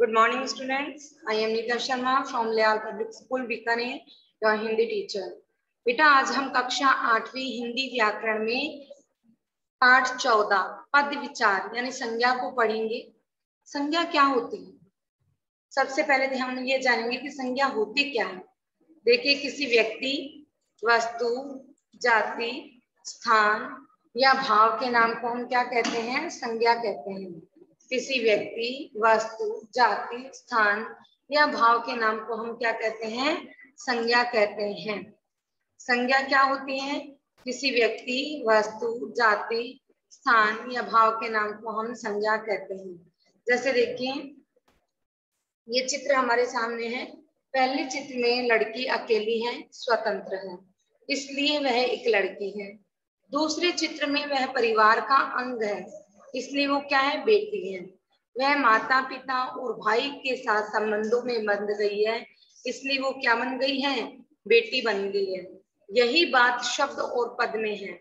Good morning, students. I am Nita Sharma from Leal Public School, Bikaner, your Hindi teacher. बेटा आज हम कक्षा 8वीं हिंदी व्याकरण में पाठ 14 पद विचार यानी संज्ञा को पढ़ेंगे। संज्ञा क्या होती है? सबसे पहले तो हम ये जानेंगे कि संज्ञा होती क्या है। देखिए, किसी व्यक्ति, वस्तु, जाति, स्थान या भाव के नाम को हम क्या कहते हैं? संज्ञा कहते हैं। किसी व्यक्ति, वस्तु, जाति, स्थान या भाव के नाम को हम क्या कहते हैं? संज्ञा कहते हैं। संज्ञा क्या होती है? किसी व्यक्ति, वस्तु, जाति, स्थान या भाव के नाम को हम संज्ञा कहते हैं। जैसे देखिए, ये चित्र हमारे सामने है। पहले चित्र में लड़की अकेली है, स्वतंत्र है, इसलिए वह एक लड़की है। दूसरे चित्र में वह परिवार का अंग है, इसलिए वो क्या है? बेटी है। वह माता पिता और भाई के साथ संबंधों में बंध गई है, इसलिए वो क्या बन गई है? बेटी बन गई है। यही बात शब्द और पद में है।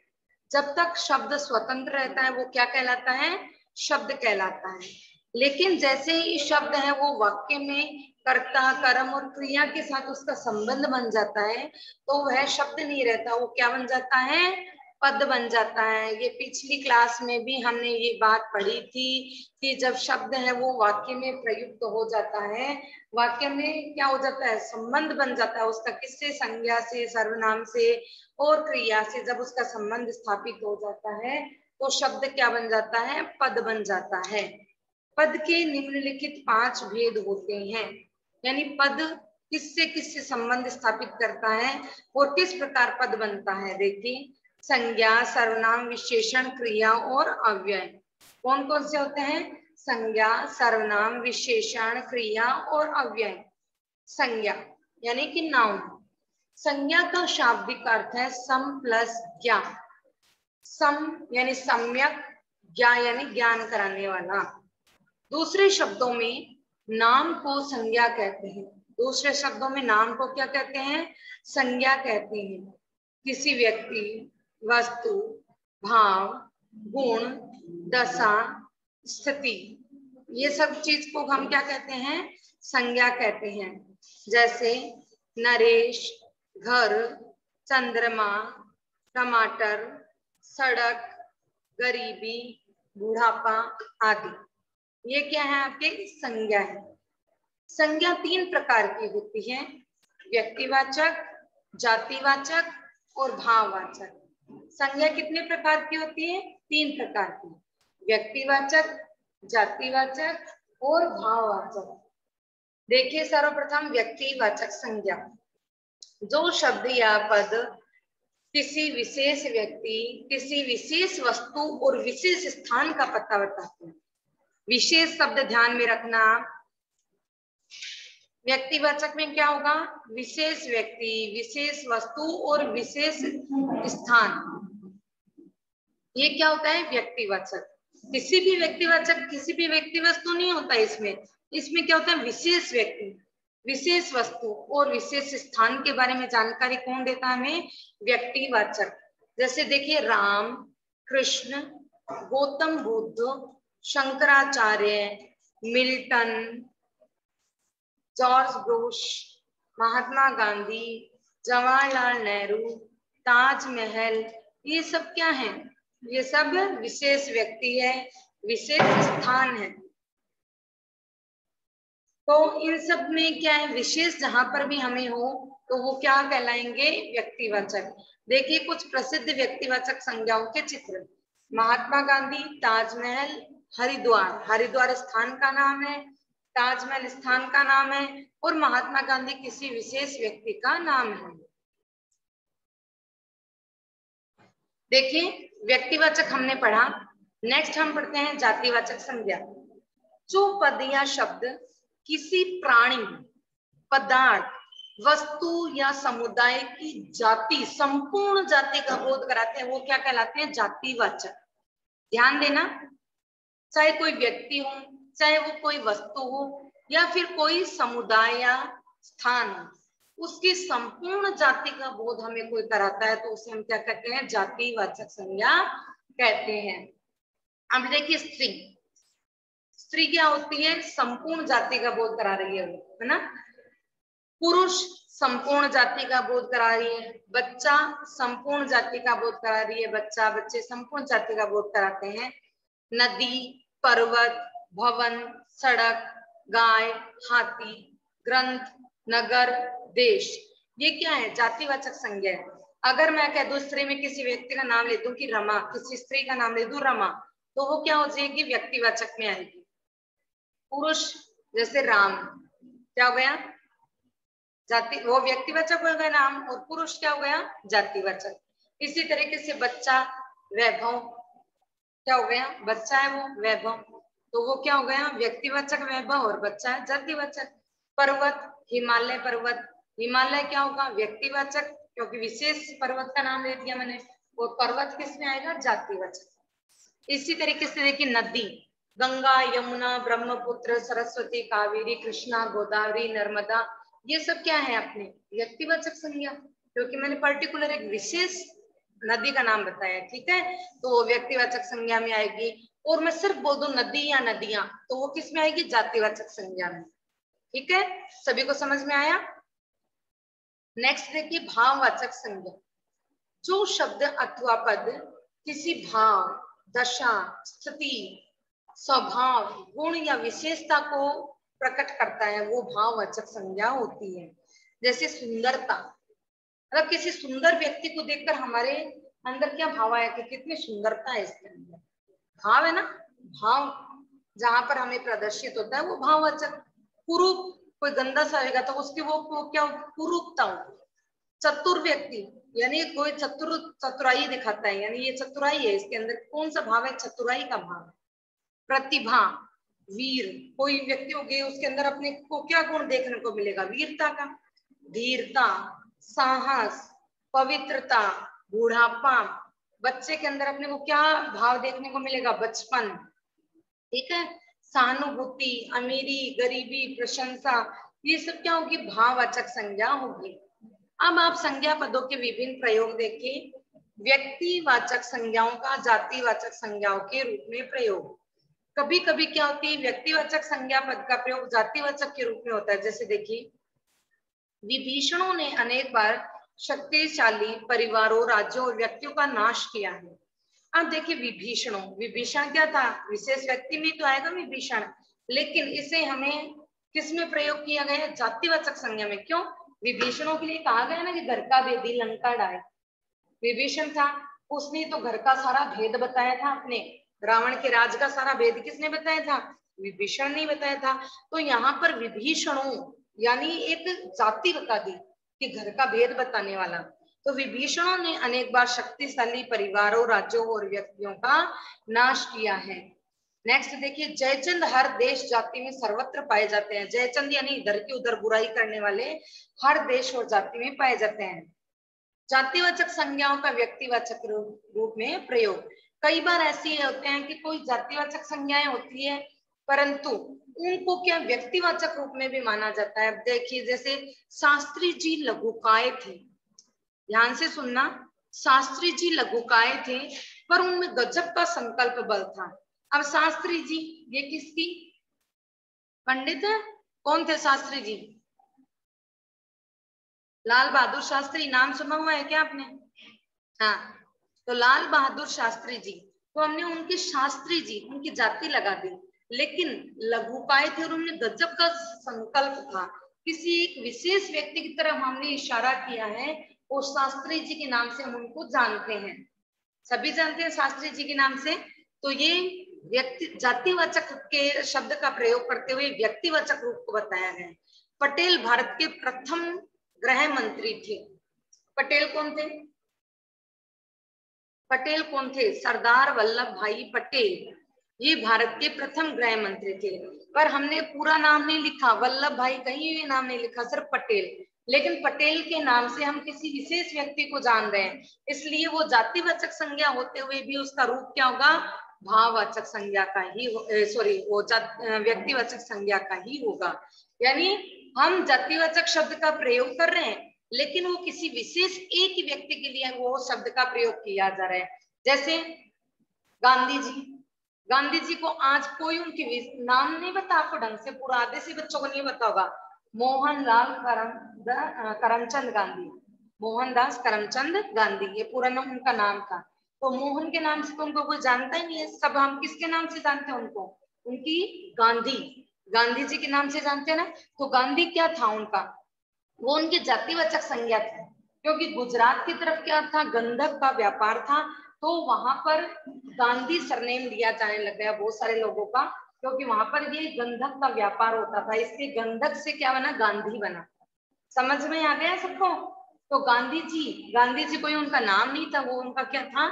जब तक शब्द स्वतंत्र रहता है वो क्या कहलाता है? शब्द कहलाता है। लेकिन जैसे ही शब्द है वो वाक्य में कर्ता, कर्म और क्रिया के साथ उसका संबंध बन जाता है तो वह शब्द नहीं रहता, वो क्या बन जाता है? पद बन जाता है। ये पिछली क्लास में भी हमने ये बात पढ़ी थी कि जब शब्द है वो वाक्य में प्रयुक्त हो जाता है, वाक्य में क्या हो जाता है? संबंध बन जाता है उसका। किससे? संज्ञा से, सर्वनाम से और क्रिया से। जब उसका संबंध स्थापित हो जाता है तो शब्द क्या बन जाता है? पद बन जाता है। पद के निम्नलिखित 5 भेद होते हैं, यानी पद किससे किससे संबंध स्थापित करता है और किस प्रकार पद बनता है। देखिए, संज्ञा, सर्वनाम, विशेषण, क्रिया और अव्यय। कौन कौन से होते हैं? संज्ञा, सर्वनाम, विशेषण, क्रिया और अव्यय। संज्ञा यानी कि नाउन। संज्ञा का शाब्दिक अर्थ है सम प्लस ज्ञा। सम यानी सम्यक, ज्ञा यानी ज्ञान कराने वाला। दूसरे शब्दों में नाम को संज्ञा कहते हैं। दूसरे शब्दों में नाम को क्या कहते हैं? संज्ञा कहते हैं। किसी व्यक्ति, वस्तु, भाव, गुण, दशा, स्थिति, ये सब चीज को हम क्या कहते हैं? संज्ञा कहते हैं। जैसे नरेश, घर, चंद्रमा, टमाटर, सड़क, गरीबी, बुढ़ापा आदि, ये क्या है? आपके संज्ञा है। संज्ञा 3 प्रकार की होती है, व्यक्तिवाचक, जातिवाचक और भाववाचक। संज्ञा कितने प्रकार की होती है? 3 प्रकार की, व्यक्तिवाचक, जातिवाचक और भाववाचक। देखिए, सर्वप्रथम व्यक्तिवाचक संज्ञा। जो शब्द या पद किसी विशेष व्यक्ति, किसी विशेष वस्तु और विशेष स्थान का पता बताते हैं। विशेष शब्द ध्यान में रखना। व्यक्तिवाचक में क्या होगा? विशेष व्यक्ति, विशेष वस्तु और विशेष स्थान। ये क्या होता है? व्यक्तिवाचक। किसी भी व्यक्तिवाचक किसी भी व्यक्ति वस्तु नहीं होता इसमें। इसमें क्या होता है? विशेष व्यक्ति, विशेष वस्तु और विशेष स्थान के बारे में जानकारी कौन देता है हमें? व्यक्तिवाचक। जैसे देखिए, Ram, Krishna, Gautam Buddha, Shankaracharya, Milton, George Bush, Mahatma Gandhi, Jawaharlal Nehru, Taj Mahal, ये सब क्या है? ये सब विशेष व्यक्ति है, विशेष स्थान है। तो इन सब में क्या है? विशेष जहां पर भी हमें हो तो वो क्या कहलाएंगे? व्यक्तिवाचक। देखिए कुछ प्रसिद्ध व्यक्तिवाचक संज्ञाओं के चित्र। महात्मा गांधी, ताजमहल, हरिद्वार, हरिद्वार स्थान का नाम है, ताजमहल स्थान का नाम है और महात्मा गांधी किसी विशेष व्यक्ति का नाम है। देखिए, व्यक्तिवाचक हमने पढ़ा। नेक्स्ट हम पढ़ते हैं जातिवाचक संज्ञा। जो पद या शब्द किसी प्राणी, पदार्थ, वस्तु या समुदाय की जाति, संपूर्ण जाति का बोध कराते हैं वो क्या कहलाते हैं? जातिवाचक। ध्यान देना, चाहे कोई व्यक्ति हो, चाहे वो कोई वस्तु हो या फिर कोई समुदाय या स्थान हो, उसकी संपूर्ण जाति का बोध हमें कोई कराता है तो उसे हम क्या कहते हैं? जातिवाचक संज्ञा कहते हैं। अब देखिए, स्त्री। स्त्री क्या होती है? संपूर्ण जाति का बोध करा रही है वो, है ना। पुरुष संपूर्ण जाति का बोध करा रही है, बच्चा संपूर्ण जाति का बोध करा रही है, बच्चा बच्चे संपूर्ण जाति का बोध कराते हैं। नदी, पर्वत, भवन, सड़क, गाय, हाथी, ग्रंथ, नगर, देश, ये क्या है? जातिवाचक संज्ञा है। अगर मैं कह दूं स्त्री में किसी व्यक्ति का नाम ले दूं कि रमा, किसी स्त्री का नाम ले दूं रमा, तो वो क्या हो जाएगी? व्यक्तिवाचक में आएगी। पुरुष जैसे राम, क्या हो गया? जाति, वो व्यक्तिवाचक हो गया नाम, और पुरुष क्या हो गया? जातिवाचक। इसी तरीके से बच्चा, वैभव, क्या हो गया? बच्चा है वो, वैभव, तो वो क्या हो गया? व्यक्तिवाचक वैभव, और बच्चा है जातिवाचक। पर्वत, हिमालय पर्वत, हिमालय क्या होगा? व्यक्तिवाचक, क्योंकि विशेष पर्वत का नाम ले दिया मैंने, वो पर्वत किस में आएगा? जातिवाचक। इसी तरीके से देखिए नदी, गंगा, यमुना, ब्रह्मपुत्र, सरस्वती, कावेरी, कृष्णा, गोदावरी, नर्मदा, ये सब क्या है? अपने व्यक्तिवाचक संज्ञा, क्योंकि मैंने पर्टिकुलर एक विशेष नदी का नाम बताया, ठीक है, तो वो व्यक्तिवाचक संज्ञा में आएगी। और मैं सिर्फ बोल दूं नदी या नदियां, तो वो किस में आएगी? जातिवाचक संज्ञा में। ठीक है, सभी को समझ में आया? नेक्स्ट देखिए भाववाचक संज्ञा। जो शब्द अथवा पद किसी भाव, दशा, स्थिति, स्वभाव, गुण या विशेषता को प्रकट करता है, वो भाववाचक संज्ञा होती है। जैसे सुंदरता, मतलब किसी सुंदर व्यक्ति को देखकर हमारे अंदर क्या भाव आया कि कितनी सुंदरता है इसके अंदर, भाव है ना। भाव जहां पर हमें प्रदर्शित होता है वो भाववाचक। कुरूप, कोई गंदा सा होगा तो उसकी वो क्या कुरूपता हो। चतुर व्यक्ति, यानी कोई चतुराई दिखाता है, यानी ये चतुराई है, इसके अंदर कौन सा भाव है? चतुराई का भाव। प्रतिभा, वीर, कोई व्यक्ति हो गए उसके अंदर अपने को क्या गुण देखने को मिलेगा? वीरता का। धीरता, साहस, पवित्रता, बूढ़ापा, बच्चे के अंदर अपने को क्या भाव देखने को मिलेगा? बचपन। ठीक है, सहानुभूति, अमीरी, गरीबी, प्रशंसा, ये सब क्या होगी? भाववाचक संज्ञा होगी। अब आप संज्ञा पदों के विभिन्न प्रयोग देखिए। व्यक्तिवाचक संज्ञाओं का जातिवाचक संज्ञाओं के रूप में प्रयोग। कभी कभी क्या होती है? व्यक्तिवाचक संज्ञा पद का प्रयोग जातिवाचक के रूप में होता है। जैसे देखिए, विभीषणों ने अनेक बार शक्तिशाली परिवारों, राज्यों और व्यक्तियों का नाश किया है। अब देखिए विभीषणों, विभीषण क्या था? विशेष व्यक्ति में तो आएगा विभीषण, लेकिन इसे हमें किसमें प्रयोग किया गया? जातिवाचक संज्ञा में। क्यों? विभीषणों के लिए कहा गया ना कि घर का भेदी लंका डाय। विभीषण था, उसने तो घर का सारा भेद बताया था अपने, रावण के राज का सारा भेद किसने बताया था? विभीषण ने बताया था। तो यहाँ पर विभीषणों यानी एक जाति बता दी कि घर का भेद बताने वाला। तो विभीषणों ने अनेक बार शक्तिशाली परिवारों, राज्यों और व्यक्तियों का नाश किया है। नेक्स्ट देखिए, जयचंद हर देश जाति में सर्वत्र पाए जाते हैं। जयचंद यानी इधर की उधर बुराई करने वाले हर देश और जाति में पाए जाते हैं। जातिवाचक संज्ञाओं का व्यक्तिवाचक रूप में प्रयोग। कई बार ऐसे होते हैं कि कोई जातिवाचक संज्ञाएं होती है परंतु उनको क्या व्यक्तिवाचक रूप में भी माना जाता है। देखिए जैसे शास्त्री जी लघुकाय थे, ध्यान से सुनना, शास्त्री जी लघुकाय थे पर उनमें गजब का संकल्प बल था। अब शास्त्री जी ये किसकी? पंडित है। कौन थे शास्त्री जी? लाल बहादुर शास्त्री, नाम सुना हुआ है क्या आपने? हाँ, तो लाल बहादुर शास्त्री जी, तो हमने उनके शास्त्री जी, उनकी जाति लगा दी, लेकिन लघुकाय थे और उन्होंने गजब का संकल्प था। किसी एक विशेष व्यक्ति की तरफ हमने इशारा किया है और शास्त्री जी के नाम से हम उनको जानते हैं। सभी जानते हैं शास्त्री जी के नाम से। तो ये व्यक्ति जातिवाचक के शब्द का प्रयोग करते हुए व्यक्तिवाचक रूप को बताया है। पटेल भारत के प्रथम गृह मंत्री थे। पटेल कौन थे? पटेल कौन थे? सरदार वल्लभ भाई पटेल, ये भारत के प्रथम गृह मंत्री थे। पर हमने पूरा नाम नहीं लिखा, वल्लभ भाई कहीं भी नाम नहीं लिखा, सिर्फ पटेल। लेकिन पटेल के नाम से हम किसी विशेष व्यक्ति को जान रहे हैं, इसलिए वो जातिवाचक संज्ञा होते हुए भी उसका रूप क्या होगा? भाववाचक संज्ञा का ही, सॉरी वो व्यक्तिवाचक संज्ञा का ही होगा। यानी हम जातिवाचक शब्द का प्रयोग कर रहे हैं लेकिन वो किसी विशेष एक ही व्यक्ति के लिए वो शब्द का प्रयोग किया जा रहा है। जैसे गांधी जी, गांधी जी को आज कोई उनकी नाम नहीं बता आपको ढंग से, पूरा आधे से बच्चों को नहीं बता होगा। मोहनलाल करमचंद गांधी, मोहनदास करमचंद गांधी, ये पूरा नाम उनका नाम था। तो मोहन के नाम से तो उनको कोई जानता ही नहीं है, सब हम किसके नाम से जानते हैं उनको, उनकी गांधी, गांधी जी के नाम से जानते हैं ना। तो गांधी क्या था उनका, वो उनकी जातिवाचक संज्ञा थी, क्योंकि गुजरात की तरफ क्या था, गंधक का व्यापार था, तो वहां पर गांधी सरनेम लिया जाने लग गया बहुत सारे लोगों का, क्योंकि वहां पर ये गंधक का व्यापार होता था, इसलिए गंधक से क्या बना, गांधी बना। समझ में आ गया सबको। तो गांधी जी कोई उनका नाम नहीं था, वो उनका क्या था,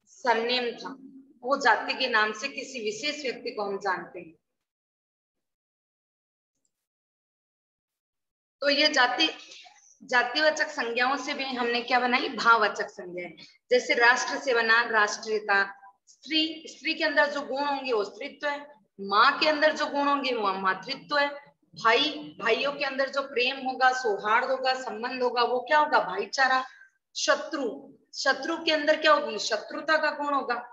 सरनेम था। वो जाति के नाम से किसी विशेष व्यक्ति को हम जानते हैं। तो ये जातिवाचक संज्ञाओं से भी हमने क्या बनाई, भाववाचक संज्ञाएं। जैसे राष्ट्र से बना राष्ट्रीयता, स्त्री, स्त्री के अंदर जो गुण होंगे वो स्त्रीत्व है, माँ के अंदर जो गुण होंगे वो मातृत्व है, भाई, भाइयों के अंदर जो प्रेम होगा, सौहार्द होगा, संबंध होगा, वो क्या होगा, भाईचारा। शत्रु, शत्रु के अंदर क्या होगी, शत्रुता का गुण होगा।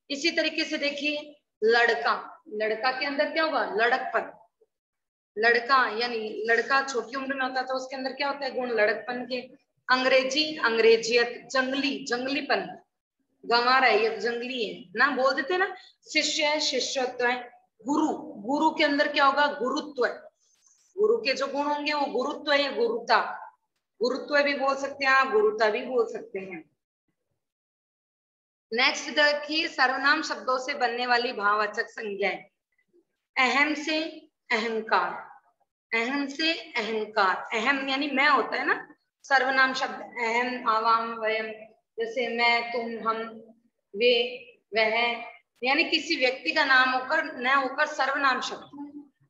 इसी तरीके से देखिए लड़का, लड़का के अंदर क्या होगा, लड़कपन। लड़का यानी लड़का छोटी उम्र में होता है तो उसके अंदर क्या होता है, गुण लड़कपन के। अंग्रेजी, अंग्रेजियत, जंगली, जंगलीपन, गंवार है ये, जंगली है ना, बोल देते ना। शिष्य है, शिष्यत्व है। गुरु, गुरु के अंदर क्या होगा, गुरुत्व है। गुरु के जो गुण होंगे वो गुरुत्व है, गुरुता, गुरुत्व भी बोल सकते हैं आप, गुरुता भी बोल सकते हैं। नेक्स्ट देखिए, सर्वनाम शब्दों से बनने वाली भाववाचक संज्ञाएं। अहम से अहंकार, अहम से अहंकार, अहम यानी मैं होता है ना, सर्वनाम शब्द अहम, आवाम, वयम, जैसे मैं, तुम, हम, वे, वह, यानी किसी व्यक्ति का नाम होकर, न होकर सर्वनाम शब्द।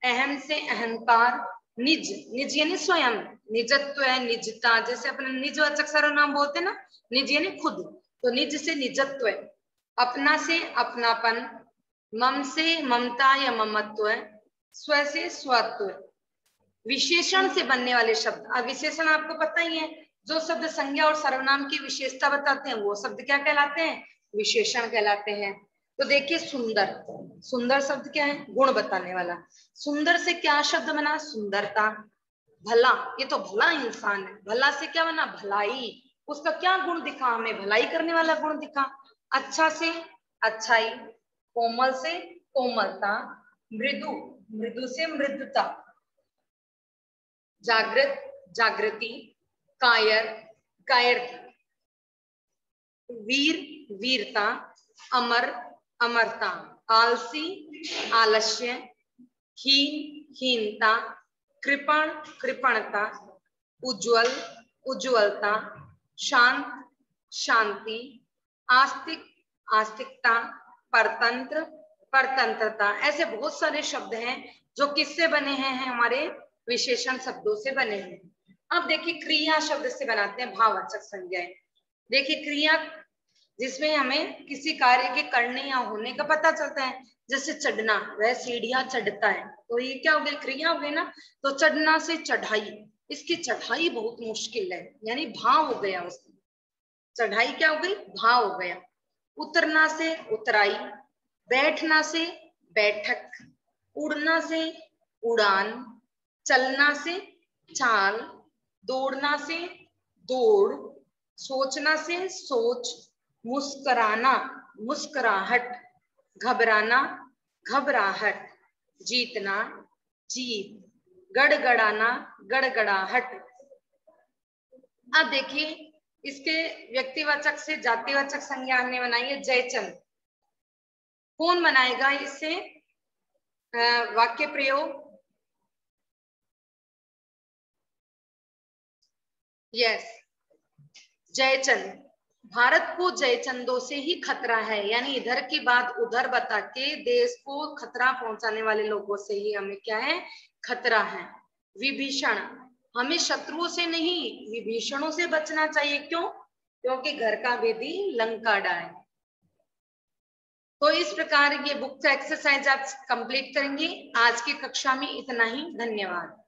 अहम से अहंकार, निज, निज यानी स्वयं, निजत्व है, निजता, जैसे अपने निजवाचक सर्वनाम बोलते हैं ना, निज यानी खुद, तो निज से निजत्व है। अपना से अपनापन, मम से ममता या ममत्व है, स्व से स्वत्व। विशेषण से बनने वाले शब्द, अब विशेषण आपको पता ही है, जो शब्द संज्ञा और सर्वनाम की विशेषता बताते हैं वो शब्द क्या कहलाते हैं, विशेषण कहलाते हैं। तो देखिए सुंदर, सुंदर शब्द क्या है, गुण बताने वाला। सुंदर से क्या शब्द बना, सुंदरता। भला, ये तो भला इंसान है, भला से क्या बना, भलाई, उसका क्या गुण दिखा हमें, भलाई करने वाला गुण दिखा। अच्छा से अच्छाई, कोमल से कोमलता, मृदु, मृदु से मृदुता, जागृत, जागृति, कायर, कायरता, वीर, वीरता, अमर, अमरता, आलसी, आलस्य, हीन, हीनता, कृपण, कृपणता, उज्जवल, उज्जवलता, शांत, शांति, आस्तिक, आस्तिकता, परतंत्र, परतंत्रता। ऐसे बहुत सारे शब्द हैं जो किससे बने हैं, हमारे विशेषण शब्दों से बने हैं। अब देखिए क्रिया शब्द से बनाते हैं भाववाचक संज्ञाएं। देखिए क्रिया जिसमें हमें किसी कार्य के करने या होने का पता चलता है, जैसे चढ़ना, वह सीढ़ियां चढ़ता है, तो ये क्या हो गया, क्रिया हो गई ना। तो चढ़ना से चढ़ाई, इसकी चढ़ाई बहुत मुश्किल है, यानी भाव हो गया उसमें, चढ़ाई क्या हो गई, भाव हो गया। उतरना से उतराई, बैठना से बैठक, उड़ना से उड़ान, चलना से चाल, दौड़ना से दौड़, सोचना से सोच, मुस्कुराना मुस्कुराहट, घबराना घबराहट, जीतना जीत, गड़गड़ाना गड़गड़ाहट। अब देखिए इसके व्यक्तिवाचक से जातिवाचक संज्ञा हमने बनाई है जयचंद। कौन बनाएगा इससे वाक्य प्रयोग, यस जयचंद। भारत को जयचंदों से ही खतरा है, यानी इधर की बात उधर बता के देश को खतरा पहुंचाने वाले लोगों से ही हमें क्या है, खतरा है। विभीषण, हमें शत्रुओं से नहीं विभीषणों से बचना चाहिए, क्यों, क्योंकि घर का भेदी लंका डाय। तो इस प्रकार ये बुक का एक्सरसाइज आप कंप्लीट करेंगे। आज की कक्षा में इतना ही, धन्यवाद।